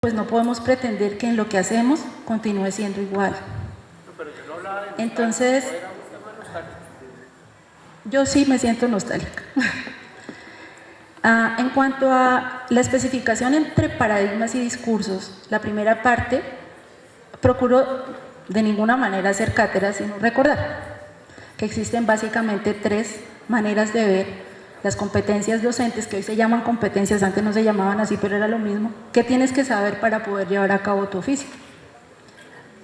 pues no podemos pretender que en lo que hacemos continúe siendo igual. Entonces, yo sí me siento nostálgica. En cuanto a la especificación entre paradigmas y discursos, la primera parte, procuro de ninguna manera hacer cátedra, sino recordar que existen básicamente 3 maneras de ver las competencias docentes, que hoy se llaman competencias, antes no se llamaban así, pero era lo mismo. ¿Qué tienes que saber para poder llevar a cabo tu oficio?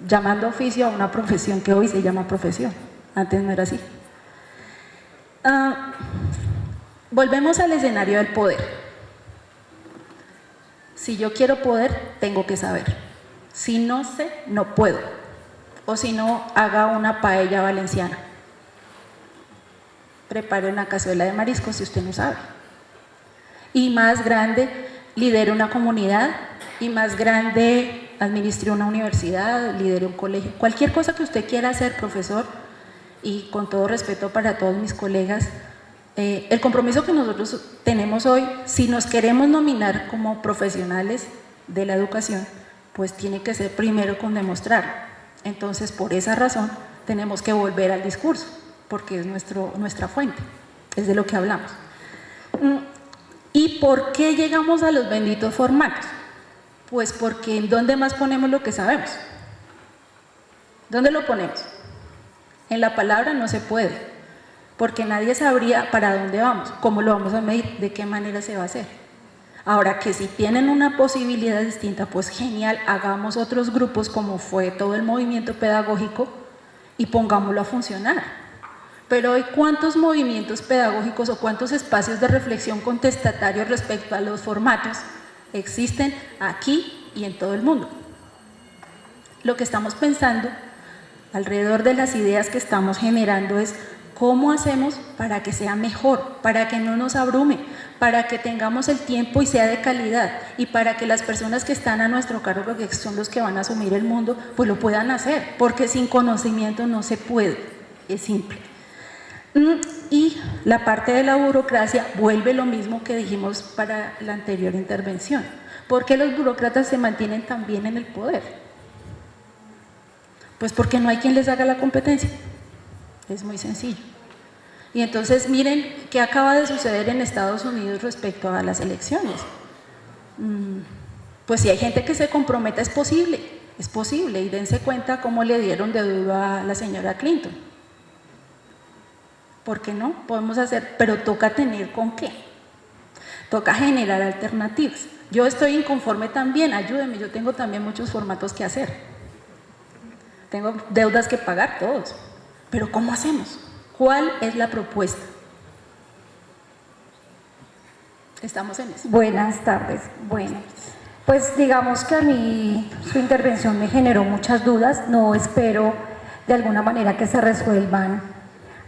Llamando oficio a una profesión que hoy se llama profesión, antes no era así. Volvemos al escenario del poder. Si yo quiero poder, tengo que saber. Si no sé, no puedo. O si no, haga una paella valenciana. Prepare una cazuela de mariscos si usted no sabe. Y más grande, lidere una comunidad. Y más grande, administre una universidad, lidere un colegio. Cualquier cosa que usted quiera hacer, profesor, y con todo respeto para todos mis colegas, el compromiso que nosotros tenemos hoy, si nos queremos nominar como profesionales de la educación, pues tiene que ser primero con demostrarlo. Entonces, por esa razón, tenemos que volver al discurso, porque es nuestra fuente, es de lo que hablamos. ¿Y por qué llegamos a los benditos formatos? Pues porque ¿en dónde más ponemos lo que sabemos? ¿Dónde lo ponemos? En la palabra no se puede, porque nadie sabría para dónde vamos, cómo lo vamos a medir, de qué manera se va a hacer. Ahora que si tienen una posibilidad distinta, pues genial, hagamos otros grupos como fue todo el movimiento pedagógico y pongámoslo a funcionar. Pero hoy, ¿cuántos movimientos pedagógicos o cuántos espacios de reflexión contestatarios respecto a los formatos existen aquí y en todo el mundo? Lo que estamos pensando alrededor de las ideas que estamos generando es ¿cómo hacemos para que sea mejor, para que no nos abrume, para que tengamos el tiempo y sea de calidad y para que las personas que están a nuestro cargo, que son los que van a asumir el mundo, pues lo puedan hacer? Porque sin conocimiento no se puede, es simple. Y la parte de la burocracia vuelve lo mismo que dijimos para la anterior intervención. ¿Por qué los burócratas se mantienen también en el poder? Pues porque no hay quien les haga la competencia. Es muy sencillo. Y entonces miren qué acaba de suceder en Estados Unidos respecto a las elecciones. Pues si hay gente que se comprometa, es posible, y dense cuenta cómo le dieron de duro a la señora Clinton. ¿Por qué no? Podemos hacer, pero toca tener con qué. Toca generar alternativas. Yo estoy inconforme también, ayúdenme, yo tengo también muchos formatos que hacer. Tengo deudas que pagar, todos. Pero ¿cómo hacemos? ¿Cuál es la propuesta? Estamos en eso. Buenas tardes. Bueno, pues digamos que a mí su intervención me generó muchas dudas. No espero de alguna manera que se resuelvan.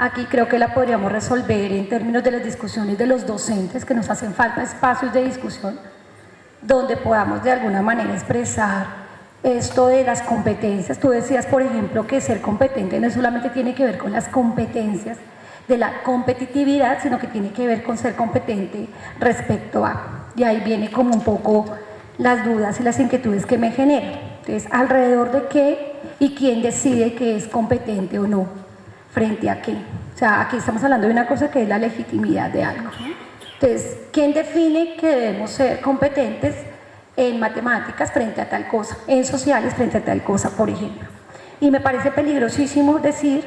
Aquí creo que la podríamos resolver en términos de las discusiones de los docentes, que nos hacen falta espacios de discusión donde podamos de alguna manera expresar esto de las competencias. Tú decías, por ejemplo, que ser competente no solamente tiene que ver con las competencias de la competitividad, sino que tiene que ver con ser competente respecto a, y ahí viene como un poco las dudas y las inquietudes que me generan. Entonces, alrededor de qué y quién decide que es competente o no, frente a qué. O sea, aquí estamos hablando de una cosa que es la legitimidad de algo. Entonces, ¿quién define que debemos ser competentes en matemáticas frente a tal cosa, en sociales frente a tal cosa, por ejemplo? Y me parece peligrosísimo decir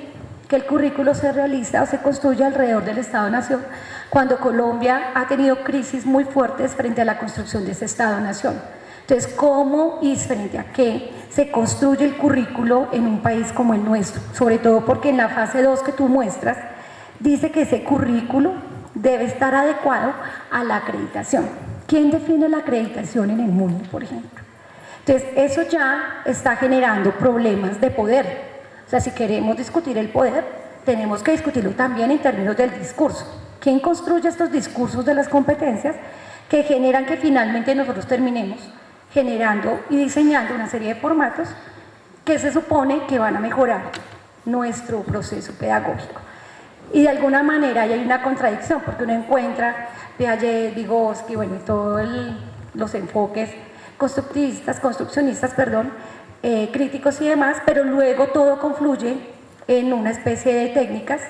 que el currículo se realiza o se construye alrededor del Estado-Nación, cuando Colombia ha tenido crisis muy fuertes frente a la construcción de ese Estado-Nación. Entonces, ¿cómo y frente a qué se construye el currículo en un país como el nuestro? Sobre todo porque en la fase 2 que tú muestras, dice que ese currículo debe estar adecuado a la acreditación. ¿Quién define la acreditación en el mundo, por ejemplo? Entonces, eso ya está generando problemas de poder. O sea, si queremos discutir el poder, tenemos que discutirlo también en términos del discurso. ¿Quién construye estos discursos de las competencias que generan que finalmente nosotros terminemos generando y diseñando una serie de formatos que se supone que van a mejorar nuestro proceso pedagógico? Y de alguna manera ahí hay una contradicción, porque uno encuentra Piaget, Vygotsky, bueno, todos los enfoques construccionistas, críticos y demás, pero luego todo confluye en una especie de técnicas,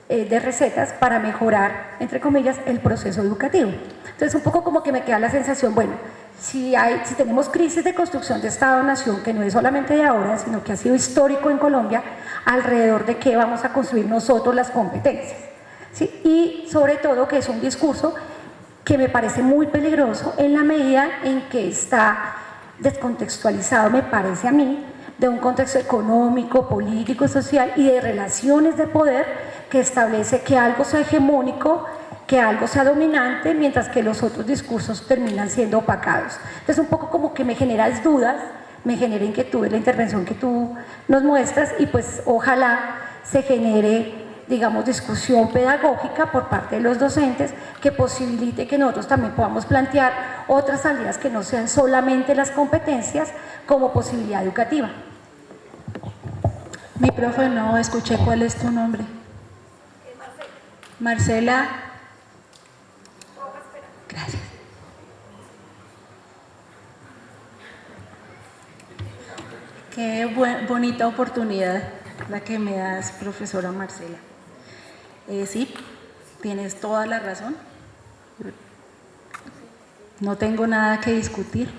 de recetas para mejorar, entre comillas, el proceso educativo. Entonces un poco como que me queda la sensación, bueno, si tenemos crisis de construcción de Estado-Nación, que no es solamente de ahora, sino que ha sido histórico en Colombia, alrededor de qué vamos a construir nosotros las competencias, ¿sí? Y sobre todo que es un discurso que me parece muy peligroso en la medida en que está descontextualizado, me parece a mí, de un contexto económico, político, social y de relaciones de poder que establece que algo sea hegemónico, que algo sea dominante, mientras que los otros discursos terminan siendo opacados. Entonces un poco como que me generas dudas, me genera inquietud en la intervención que tú nos muestras y pues ojalá se genere, digamos, discusión pedagógica por parte de los docentes que posibilite que nosotros también podamos plantear otras salidas que no sean solamente las competencias como posibilidad educativa. Mi profe, no escuché cuál es tu nombre. Marcela. Gracias. Qué bonita oportunidad la que me das, profesora Marcela. Sí, tienes toda la razón. No tengo nada que discutir.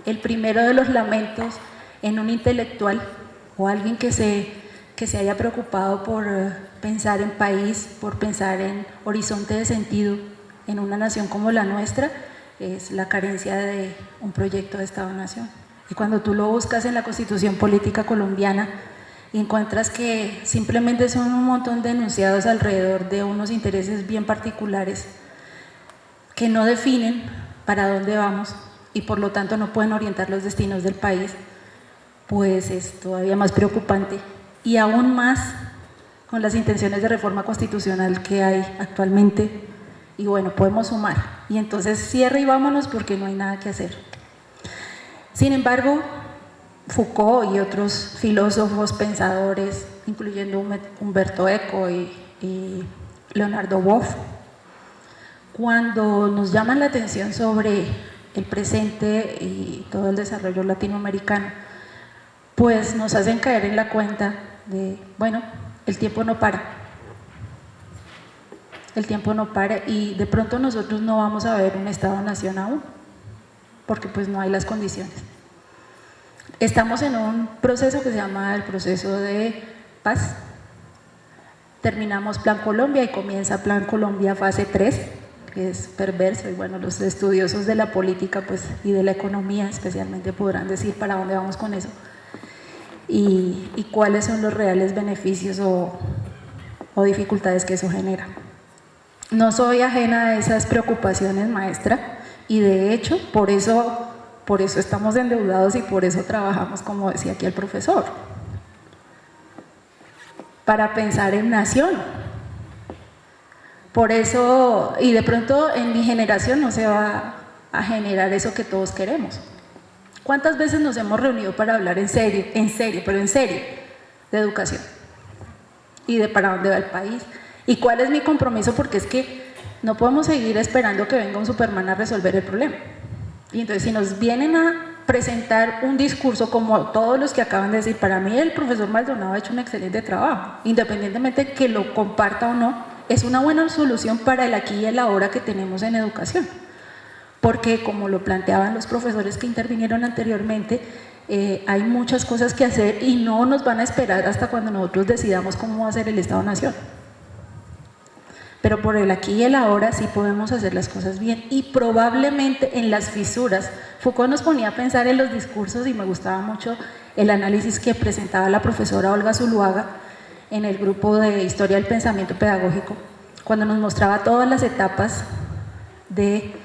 El primero de los lamentos en un intelectual o alguien que se haya preocupado por pensar en país, por pensar en horizonte de sentido en una nación como la nuestra, es la carencia de un proyecto de Estado-Nación. Y cuando tú lo buscas en la Constitución Política Colombiana, y encuentras que simplemente son un montón de enunciados alrededor de unos intereses bien particulares que no definen para dónde vamos y por lo tanto no pueden orientar los destinos del país, pues es todavía más preocupante y aún más con las intenciones de reforma constitucional que hay actualmente. Y bueno, podemos sumar y entonces cierre y vámonos porque no hay nada que hacer. Sin embargo, Foucault y otros filósofos, pensadores, incluyendo Humberto Eco y Leonardo Boff, cuando nos llaman la atención sobre el presente y todo el desarrollo latinoamericano, pues nos hacen caer en la cuenta de, bueno, el tiempo no para. El tiempo no para y de pronto nosotros no vamos a ver un Estado-Nación aún, porque pues no hay las condiciones. Estamos en un proceso que se llama el proceso de paz. Terminamos Plan Colombia y comienza Plan Colombia fase 3, que es perverso y bueno, los estudiosos de la política pues, y de la economía especialmente podrán decir para dónde vamos con eso y cuáles son los reales beneficios o dificultades que eso genera. No soy ajena a esas preocupaciones, maestra, y de hecho por eso estamos endeudados y por eso trabajamos, como decía aquí el profesor, para pensar en nación. Por eso, y de pronto en mi generación no se va a generar eso que todos queremos. ¿Cuántas veces nos hemos reunido para hablar en serio, de educación? Y de para dónde va el país. ¿Y cuál es mi compromiso? Porque es que no podemos seguir esperando que venga un Superman a resolver el problema. Y entonces si nos vienen a presentar un discurso como todos los que acaban de decir, para mí el profesor Maldonado ha hecho un excelente trabajo, independientemente que lo comparta o no, es una buena solución para el aquí y el ahora que tenemos en educación. Porque como lo planteaban los profesores que intervinieron anteriormente, hay muchas cosas que hacer y no nos van a esperar hasta cuando nosotros decidamos cómo va a ser el Estado-Nación. Pero por el aquí y el ahora sí podemos hacer las cosas bien y probablemente en las fisuras. Foucault nos ponía a pensar en los discursos y me gustaba mucho el análisis que presentaba la profesora Olga Zuluaga en el grupo de Historia del Pensamiento Pedagógico, cuando nos mostraba todas las etapas de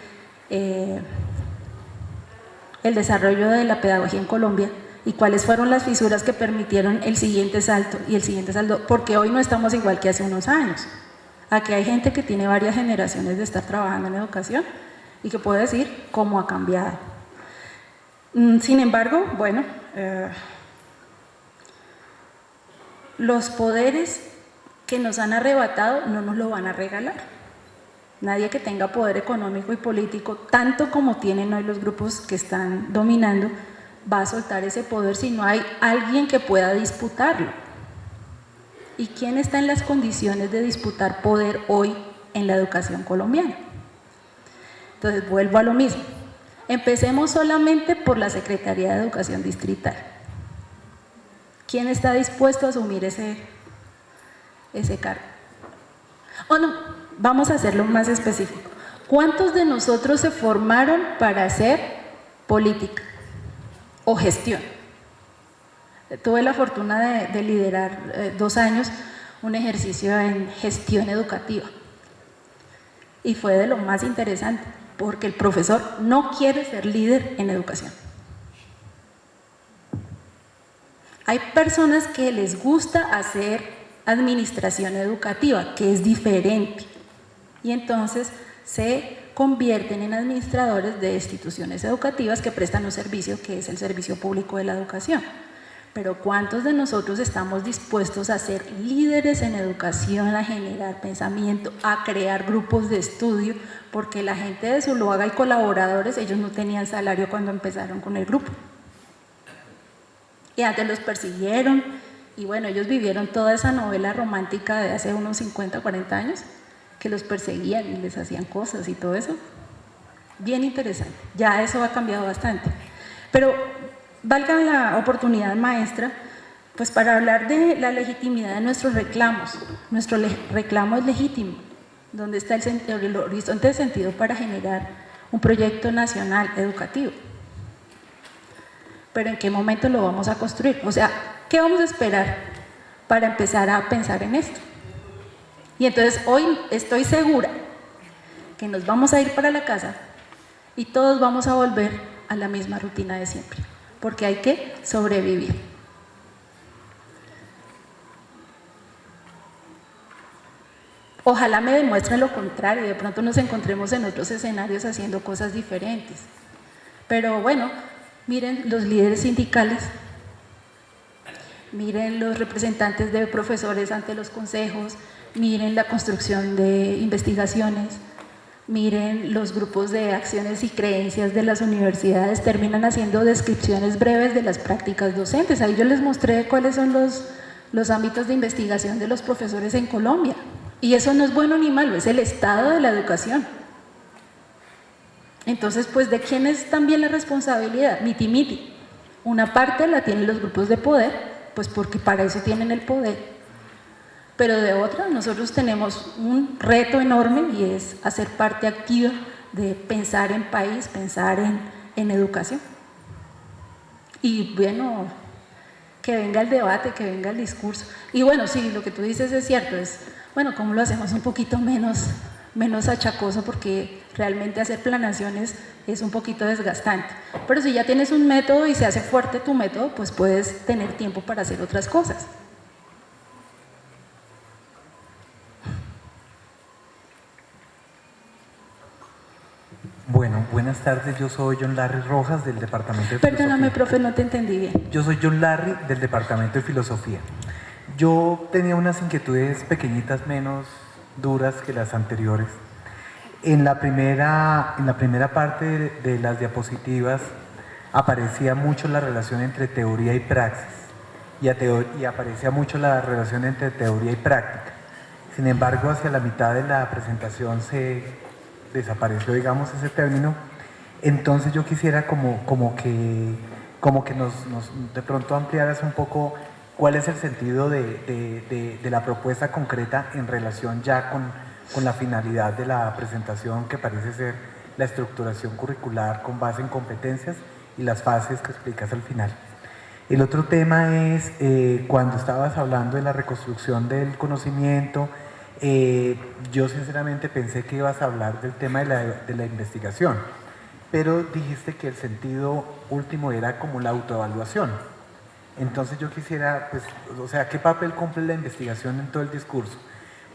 el desarrollo de la pedagogía en Colombia y cuáles fueron las fisuras que permitieron el siguiente salto y el siguiente salto, porque hoy no estamos igual que hace unos años. Aquí hay gente que tiene varias generaciones de estar trabajando en educación y que puede decir cómo ha cambiado. Sin embargo, bueno, los poderes que nos han arrebatado no nos lo van a regalar. nadie que tenga poder económico y político, tanto como tienen hoy los grupos que están dominando, va a soltar ese poder si no hay alguien que pueda disputarlo. ¿Y quién está en las condiciones de disputar poder hoy en la educación colombiana? Entonces vuelvo a lo mismo. Empecemos solamente por la Secretaría de Educación Distrital. ¿Quién está dispuesto a asumir ese cargo? O no, vamos a hacerlo más específico. ¿Cuántos de nosotros se formaron para hacer política o gestión? Tuve la fortuna de liderar 2 años un ejercicio en gestión educativa y fue de lo más interesante, porque el profesor no quiere ser líder en educación. Hay personas que les gusta hacer administración educativa, que es diferente, y entonces se convierten en administradores de instituciones educativas que prestan un servicio que es el servicio público de la educación. Pero ¿cuántos de nosotros estamos dispuestos a ser líderes en educación, a generar pensamiento, a crear grupos de estudio? Porque la gente de Zuluaga y colaboradores, ellos no tenían salario cuando empezaron con el grupo. Y antes los persiguieron, y bueno, ellos vivieron toda esa novela romántica de hace unos 50, 40 años, que los perseguían y les hacían cosas y todo eso. Bien interesante, ya eso ha cambiado bastante. Pero valga la oportunidad maestra, pues para hablar de la legitimidad de nuestros reclamos. Nuestro reclamo es legítimo, donde está el horizonte de sentido para generar un proyecto nacional educativo. Pero ¿en qué momento lo vamos a construir? O sea, ¿qué vamos a esperar para empezar a pensar en esto? Y entonces hoy estoy segura que nos vamos a ir para la casa y todos vamos a volver a la misma rutina de siempre, porque hay que sobrevivir. Ojalá me demuestren lo contrario, de pronto nos encontremos en otros escenarios haciendo cosas diferentes. Pero bueno, miren los líderes sindicales, miren los representantes de profesores ante los consejos, miren la construcción de investigaciones, miren los grupos de acciones y creencias de las universidades, terminan haciendo descripciones breves de las prácticas docentes. Ahí yo les mostré cuáles son los ámbitos de investigación de los profesores en Colombia. Y eso no es bueno ni malo, es el estado de la educación. Entonces, pues, ¿de quién es también la responsabilidad? Miti miti. Una parte la tienen los grupos de poder, pues porque para eso tienen el poder. Pero de otra, nosotros tenemos un reto enorme y es hacer parte activa de pensar en país, pensar en educación. Y bueno, que venga el debate, que venga el discurso. Y bueno, sí, lo que tú dices es cierto, es, bueno, ¿cómo lo hacemos un poquito menos achacoso? Porque realmente hacer planaciones es un poquito desgastante. Pero si ya tienes un método y se hace fuerte tu método, pues puedes tener tiempo para hacer otras cosas. Bueno, buenas tardes, yo soy John Larry Rojas del Departamento de Perdóname, Filosofía. profe, no te entendí bien. Yo soy John Larry del Departamento de Filosofía. Yo tenía unas inquietudes pequeñitas menos duras que las anteriores. En la primera parte de las diapositivas aparecía mucho la relación entre teoría y praxis y aparecía mucho la relación entre teoría y práctica. Sin embargo, hacia la mitad de la presentación se desapareció, digamos, ese término. Entonces yo quisiera como que nos de pronto ampliaras un poco cuál es el sentido de la propuesta concreta en relación ya con la finalidad de la presentación, que parece ser la estructuración curricular con base en competencias y las fases que explicas al final. El otro tema es cuando estabas hablando de la reconstrucción del conocimiento. Yo sinceramente pensé que ibas a hablar del tema de la investigación, pero dijiste que el sentido último era como la autoevaluación. Entonces yo quisiera, pues, o sea, ¿qué papel cumple la investigación en todo el discurso?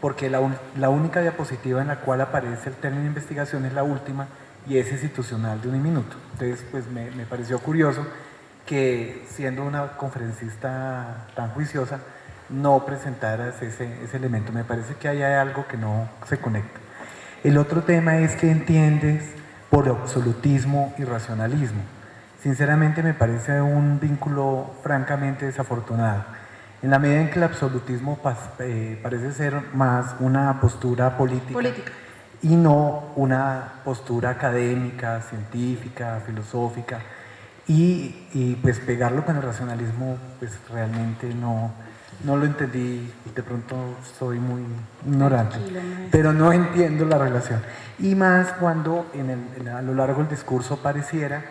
Porque la única diapositiva en la cual aparece el término investigación es la última y es institucional de 1 minuto. Entonces, pues me pareció curioso que, siendo una conferencista tan juiciosa, no presentaras ese elemento. Me parece que ahí hay algo que no se conecta. El otro tema es qué entiendes por absolutismo y racionalismo. Sinceramente me parece un vínculo francamente desafortunado. En la medida en que el absolutismo parece ser más una postura política y no una postura académica, científica, filosófica, y pues pegarlo con el racionalismo, pues realmente no lo entendí, de pronto soy muy ignorante, pero no entiendo la relación. Y más cuando a lo largo del discurso pareciera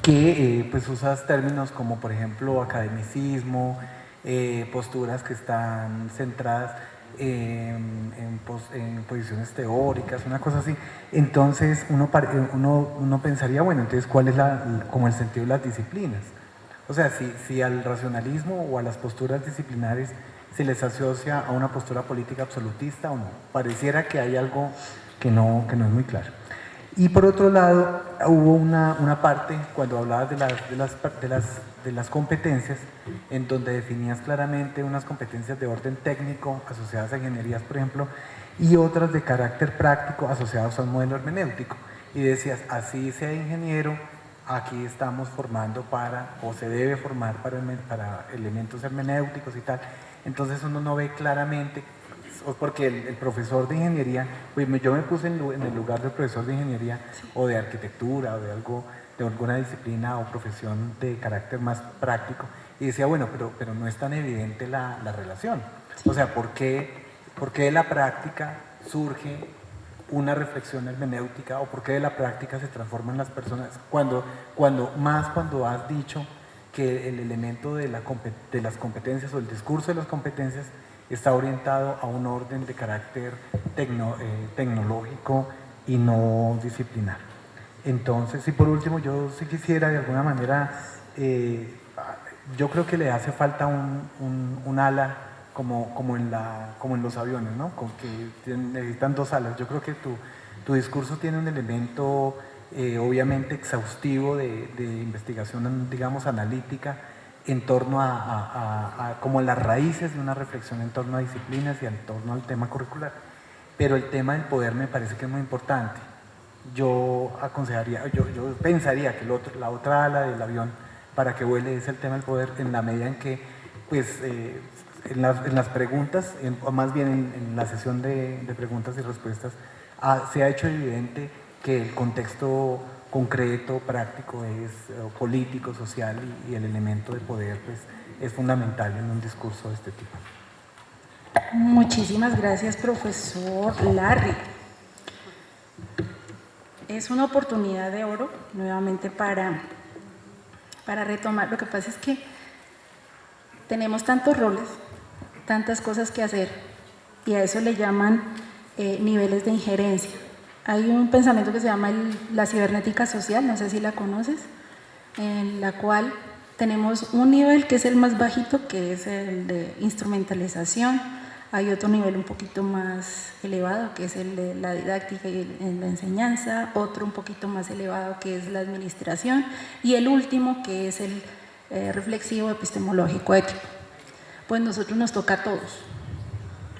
que pues usas términos como por ejemplo academicismo, posturas que están centradas en posiciones teóricas, una cosa así. Entonces uno pensaría, bueno, entonces ¿cuál es como el sentido de las disciplinas? O sea, si al racionalismo o a las posturas disciplinares se les asocia a una postura política absolutista o no. Pareciera que hay algo que no es muy claro. Y por otro lado, hubo una parte cuando hablabas de las competencias, en donde definías claramente unas competencias de orden técnico asociadas a ingenierías, por ejemplo, y otras de carácter práctico asociadas a un modelo hermenéutico. Y decías, así sea ingeniero, aquí estamos formando o se debe formar para elementos hermenéuticos y tal. Entonces uno no ve claramente, porque el profesor de ingeniería, pues yo me puse en el lugar del profesor de ingeniería o de arquitectura o de alguna disciplina o profesión de carácter más práctico y decía, bueno, pero no es tan evidente la relación. O sea, ¿por qué de la práctica surge una reflexión hermenéutica o por qué de la práctica se transforman las personas cuando has dicho que el elemento de las competencias o el discurso de las competencias está orientado a un orden de carácter tecnológico y no disciplinar. Entonces, y por último, yo sí quisiera de alguna manera, yo creo que le hace falta un ala como en los aviones, ¿no? Con que necesitan dos alas. Yo creo que tu discurso tiene un elemento obviamente exhaustivo de investigación, digamos, analítica, en torno como las raíces de una reflexión en torno a disciplinas y en torno al tema curricular. Pero el tema del poder me parece que es muy importante. Yo pensaría que la otra ala del avión para que vuele es el tema del poder, en la medida en que, pues, en las preguntas, o más bien en la sesión de preguntas y respuestas, se ha hecho evidente que el contexto concreto, práctico, es político, social y el elemento de poder pues, es fundamental en un discurso de este tipo. Muchísimas gracias, profesor Larry. Es una oportunidad de oro nuevamente para retomar. Lo que pasa es que tenemos tantos roles, tantas cosas que hacer y a eso le llaman niveles de injerencia. Hay un pensamiento que se llama la cibernética social, no sé si la conoces, en la cual tenemos un nivel que es el más bajito, que es el de instrumentalización. Hay otro nivel un poquito más elevado, que es el de la didáctica y la enseñanza, otro un poquito más elevado, que es la administración, y el último, que es el reflexivo, epistemológico, ético. Pues nosotros nos toca a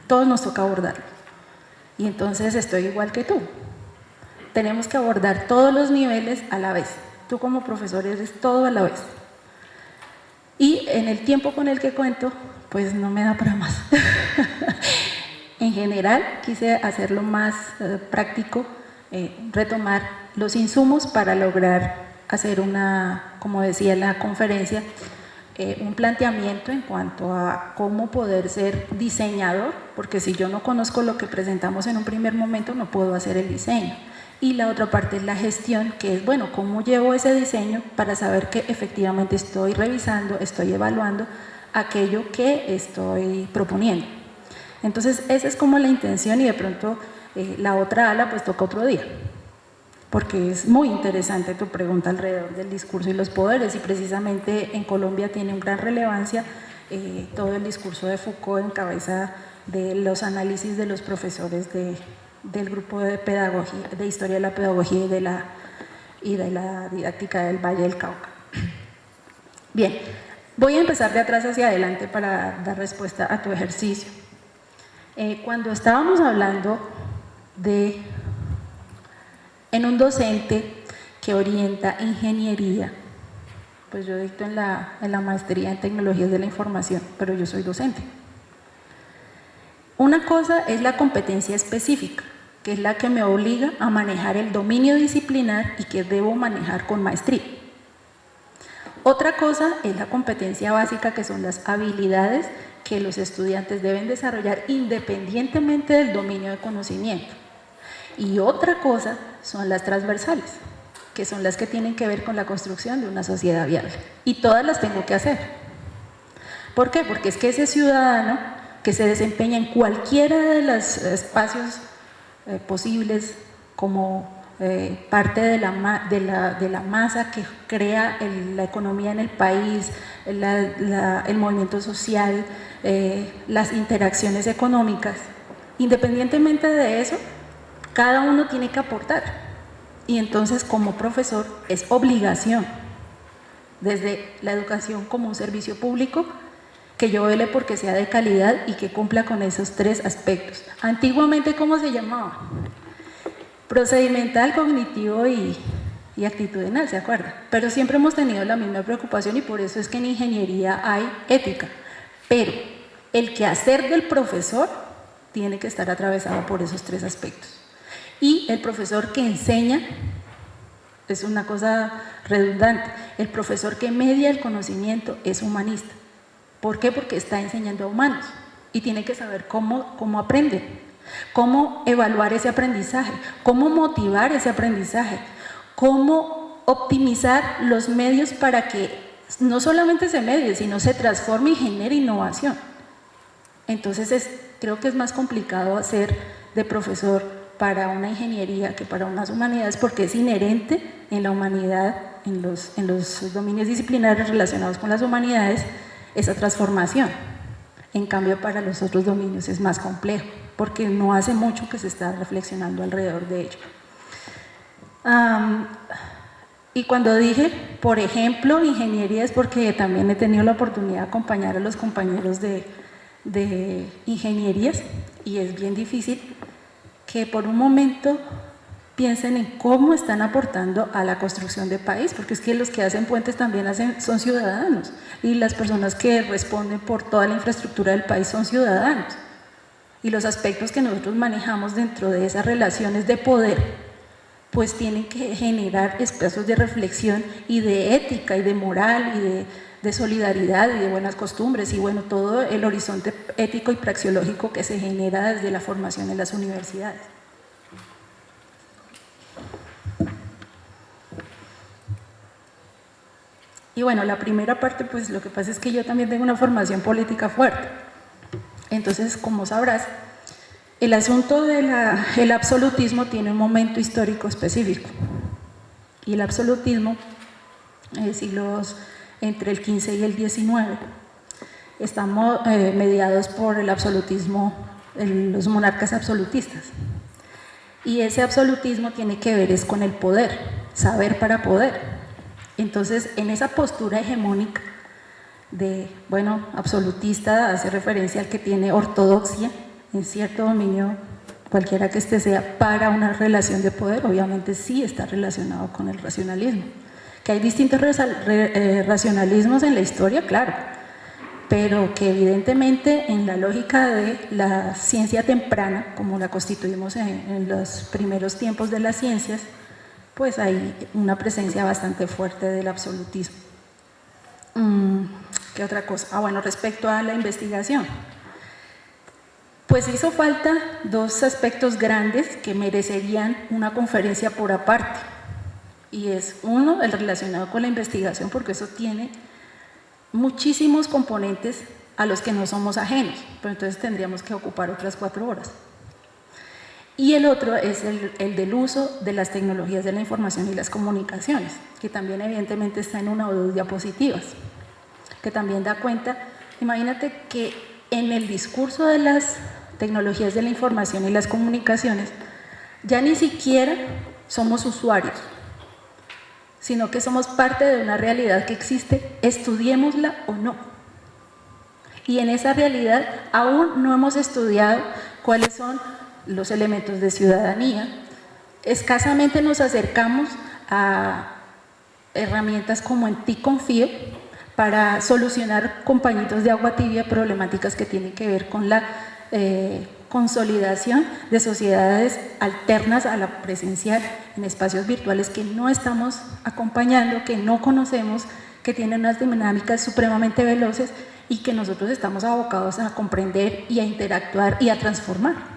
todos nos toca abordarlo. Y entonces estoy igual que tú. Tenemos que abordar todos los niveles a la vez. Tú como profesor eres todo a la vez. Y en el tiempo con el que cuento, pues no me da para más. En general, quise hacerlo más práctico, retomar los insumos para lograr hacer como decía en la conferencia, un planteamiento en cuanto a cómo poder ser diseñador, porque si yo no conozco lo que presentamos en un primer momento, no puedo hacer el diseño. Y la otra parte es la gestión, que es, bueno, cómo llevo ese diseño para saber que efectivamente estoy revisando, estoy evaluando aquello que estoy proponiendo. Entonces, esa es como la intención y de pronto la otra ala pues toca otro día, porque es muy interesante tu pregunta alrededor del discurso y los poderes y precisamente en Colombia tiene una gran relevancia todo el discurso de Foucault en cabeza de los análisis de los profesores del grupo de pedagogía, de historia de la pedagogía y de la didáctica del Valle del Cauca. Bien, voy a empezar de atrás hacia adelante para dar respuesta a tu ejercicio. Cuando estábamos hablando en un docente que orienta ingeniería. Pues yo dicto en la maestría en tecnologías de la información, pero yo soy docente. Una cosa es la competencia específica, que es la que me obliga a manejar el dominio disciplinar y que debo manejar con maestría. Otra cosa es la competencia básica, que son las habilidades que los estudiantes deben desarrollar independientemente del dominio de conocimiento. Y otra cosa son las transversales, que son las que tienen que ver con la construcción de una sociedad viable. Y todas las tengo que hacer. ¿Por qué? Porque es que ese ciudadano que se desempeña en cualquiera de los espacios posibles como parte de la masa que crea la economía en el país, el movimiento social, las interacciones económicas, independientemente de eso, cada uno tiene que aportar. Y entonces, como profesor, es obligación, desde la educación como un servicio público, que yo vele porque sea de calidad y que cumpla con esos tres aspectos. Antiguamente, ¿cómo se llamaba? Procedimental, cognitivo y actitudinal, ¿se acuerdan? Pero siempre hemos tenido la misma preocupación y por eso es que en ingeniería hay ética. Pero el quehacer del profesor tiene que estar atravesado por esos tres aspectos. Y el profesor que enseña, es una cosa redundante, el profesor que media el conocimiento es humanista. ¿Por qué? Porque está enseñando a humanos y tiene que saber cómo aprenden, cómo evaluar ese aprendizaje, cómo motivar ese aprendizaje, cómo optimizar los medios para que no solamente se medie, sino se transforme y genere innovación. Entonces creo que es más complicado hacer de profesor para una ingeniería que para unas humanidades, porque es inherente en la humanidad, en los dominios disciplinares relacionados con las humanidades, esa transformación. En cambio, para los otros dominios es más complejo, porque no hace mucho que se está reflexionando alrededor de ello. Y cuando dije, por ejemplo, ingeniería, es porque también he tenido la oportunidad de acompañar a los compañeros de ingenierías, y es bien difícil que por un momento piensen en cómo están aportando a la construcción del país, porque es que los que hacen puentes también son ciudadanos, y las personas que responden por toda la infraestructura del país son ciudadanos, y los aspectos que nosotros manejamos dentro de esas relaciones de poder, pues tienen que generar espacios de reflexión y de ética y de moral y de solidaridad y de buenas costumbres, y bueno, todo el horizonte ético y praxeológico que se genera desde la formación en las universidades. Y bueno, la primera parte, pues lo que pasa es que yo también tengo una formación política fuerte. Entonces, como sabrás, el asunto del absolutismo tiene un momento histórico específico. Y el absolutismo, siglos entre el XV y el XIX, estamos mediados por el absolutismo, los monarcas absolutistas. Y ese absolutismo tiene que ver es con el poder, saber para poder. Entonces, en esa postura hegemónica de, bueno, absolutista, hace referencia al que tiene ortodoxia en cierto dominio, cualquiera que este sea, para una relación de poder, obviamente sí está relacionado con el racionalismo. Que hay distintos racionalismos en la historia, claro, pero que evidentemente en la lógica de la ciencia temprana, como la constituimos en los primeros tiempos de las ciencias, pues hay una presencia bastante fuerte del absolutismo. ¿Qué otra cosa? Bueno, respecto a la investigación, pues hizo falta dos aspectos grandes que merecerían una conferencia por aparte, y es uno, el relacionado con la investigación, porque eso tiene muchísimos componentes a los que no somos ajenos, pero entonces tendríamos que ocupar otras 4 horas. Y el otro es el del uso de las tecnologías de la información y las comunicaciones, que también evidentemente está en una o dos diapositivas, que también da cuenta. Imagínate que en el discurso de las tecnologías de la información y las comunicaciones ya ni siquiera somos usuarios, sino que somos parte de una realidad que existe, estudiémosla o no. Y en esa realidad aún no hemos estudiado cuáles son los elementos de ciudadanía. Escasamente nos acercamos a herramientas como En Ti Confío para solucionar, compañitos de agua tibia, problemáticas que tienen que ver con la consolidación de sociedades alternas a la presencial en espacios virtuales que no estamos acompañando, que no conocemos, que tienen unas dinámicas supremamente veloces y que nosotros estamos abocados a comprender y a interactuar y a transformar.